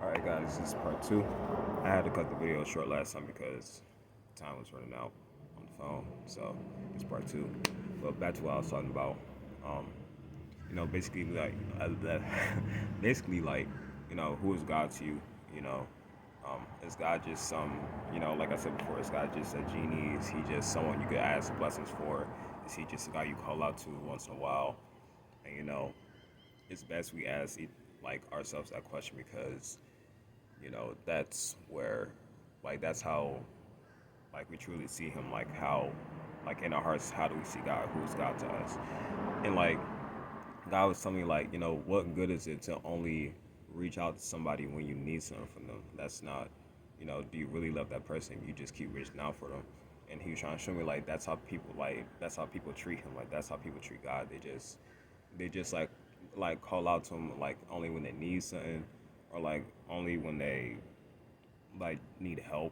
Alright guys, this is part two. I had to cut the video short last time because time was running out on the phone. So it's part two. But back to what I was talking about. Um, basically that basically like, who is God to you? You know, is God just some, like I said before, is God just a genie? Is he just someone you could ask blessings for? Is he just a guy you call out to once in a while? And it's best we ask like ourselves that question because that's where that's how we truly see him, like how in our hearts, how do we see God, who's God to us. And God was telling me, what good is it to only reach out to somebody when you need something from them? That's not, do you really love that person? You just keep reaching out for them. And he was trying to show me that's how people treat him, like that's how people treat God. They just call out to him like only when they need something, or like only when they need help,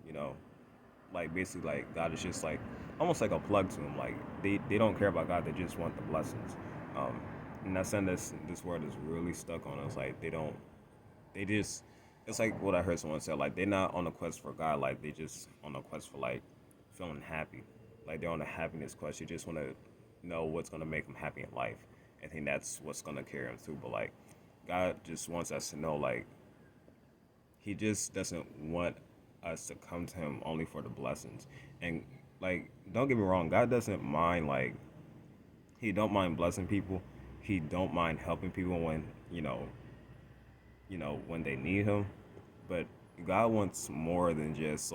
you know. Basically God is just almost like a plug to them. Like they don't care about God, they just want the blessings. Um and that's saying this word is really stuck on us. Like they just it's like what I heard someone say, like they're not on a quest for God, like they just on a quest for feeling happy. Like they're on a happiness quest. You just want to know what's going to make them happy in life. I think that's what's going to carry them through. But God just wants us to know, he just doesn't want us to come to him only for the blessings. And don't get me wrong, God doesn't mind, he don't mind blessing people. He don't mind helping people when when they need him. But God wants more than just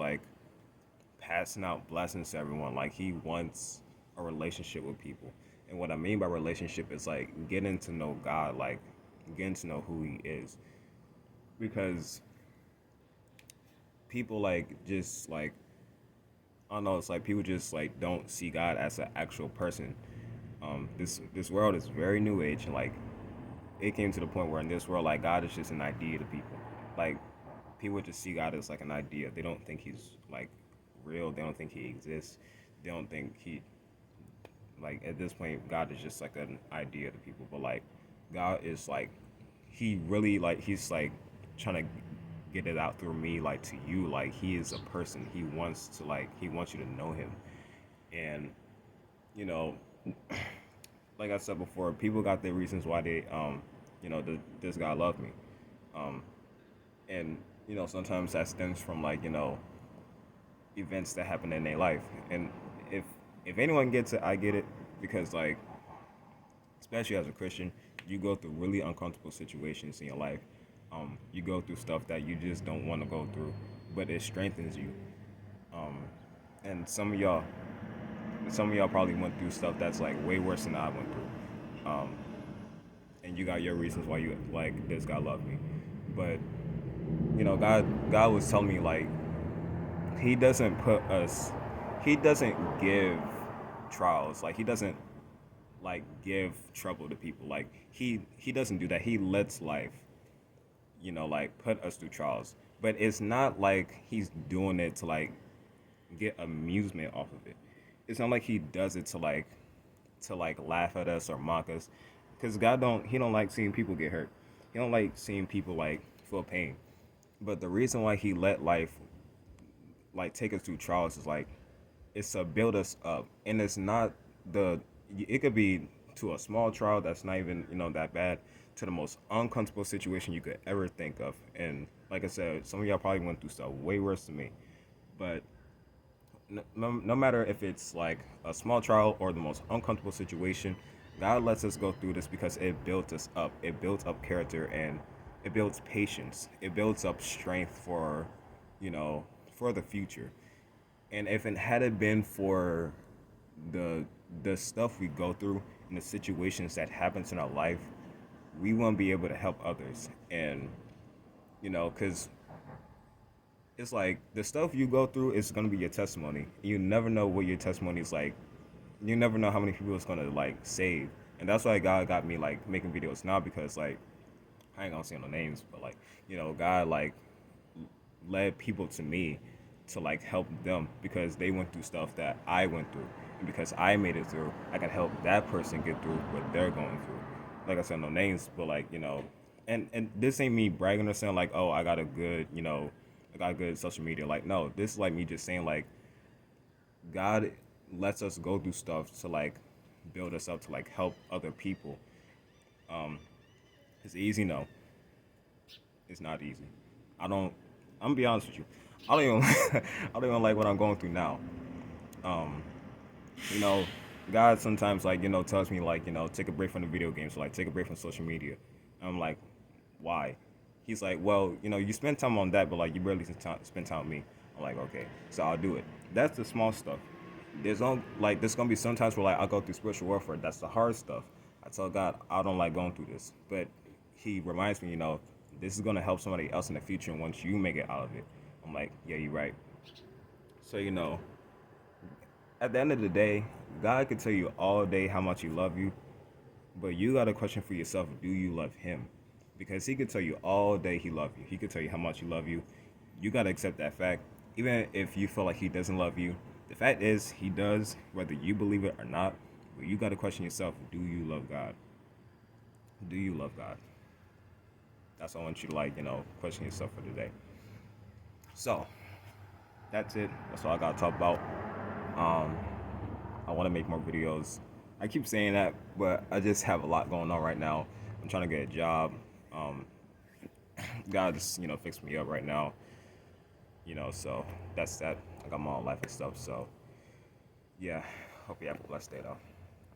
passing out blessings to everyone. Like he wants a relationship with people. And what I mean by relationship is getting to know God, getting to know who he is. Because people just I don't know, it's like people just don't see God as an actual person. This world is very new age, and it came to the point where in this world, God is just an idea to people. Like people just see God as an idea. They don't think he's real. They don't think he exists. They don't think he at this point God is just an idea to people. But God is he really he's trying to get it out through me to you. He is a person. He wants to he wants you to know him. And you know like I said before, people got their reasons why they this guy loved me. um and sometimes that stems from events that happen in their life. And if anyone gets it, I get it. Because especially as a Christian, you go through really uncomfortable situations in your life. You go through stuff that you just don't want to go through, but it strengthens you. um and some of y'all probably went through stuff that's way worse than I went through. And you got your reasons why you this God loved me. But God was telling me he doesn't put us he doesn't give trials. He doesn't give trouble to people. He doesn't do that. He lets life put us through trials. But it's not he's doing it to get amusement off of it. It's not he does it to laugh at us or mock us. Because God don't like seeing people get hurt. He don't like seeing people feel pain. But the reason why he let life take us through trials is it's to build us up. And it's not the it could be to a small trial that's not even that bad, to the most uncomfortable situation you could ever think of. And like I said, some of y'all probably went through stuff way worse than me. But no matter if it's a small trial or the most uncomfortable situation, God lets us go through this because it builds us up. It builds up character, and it builds patience. It builds up strength for you know for the future. And if it hadn't been for the stuff we go through and the situations that happens in our life, we won't be able to help others. And because it's the stuff you go through is gonna be your testimony. You never know what your testimony is like. You never know how many people it's gonna save. And that's why God got me making videos now, because I ain't gonna say no names, but God led people to me to help them because they went through stuff that I went through. And because I made it through, I can help that person get through what they're going through. Like I said, no names, but and this ain't me bragging or saying like, oh, I got a good, I got good social media. Like, no, this is like me just saying like, God lets us go through stuff to like build us up to like help other people. Um, it's easy, no, it's not easy. I don't. I'm gonna be honest with you. I don't even. I don't even like what I'm going through now. Um, you know, God sometimes like tells me like take a break from the video games, so, like take a break from social media. I'm like, why? He's like, well, you spend time on that, but like you barely spend time with me. I'm like, okay, so I'll do it. That's the small stuff. There's gonna be sometimes where like I go through spiritual warfare. That's the hard stuff. I tell God I don't like going through this, but He reminds me, this is gonna help somebody else in the future. And once you make it out of it, I'm like, yeah, you're right. So at the end of the day, God could tell you all day how much He love you, but you got a question for yourself: do you love Him? Because He could tell you all day He love you. He could tell you how much He love you. You gotta accept that fact, even if you feel like He doesn't love you. The fact is, He does, whether you believe it or not. But you gotta question yourself: do you love God? Do you love God? That's what I want you to question yourself for today. So that's it. That's all I gotta talk about. Um, I want to make more videos. I keep saying that, but I just have a lot going on right now. I'm trying to get a job. Um, God just fixed me up right now. So that's that. I got my own life and stuff. So yeah, hope you have a blessed day though.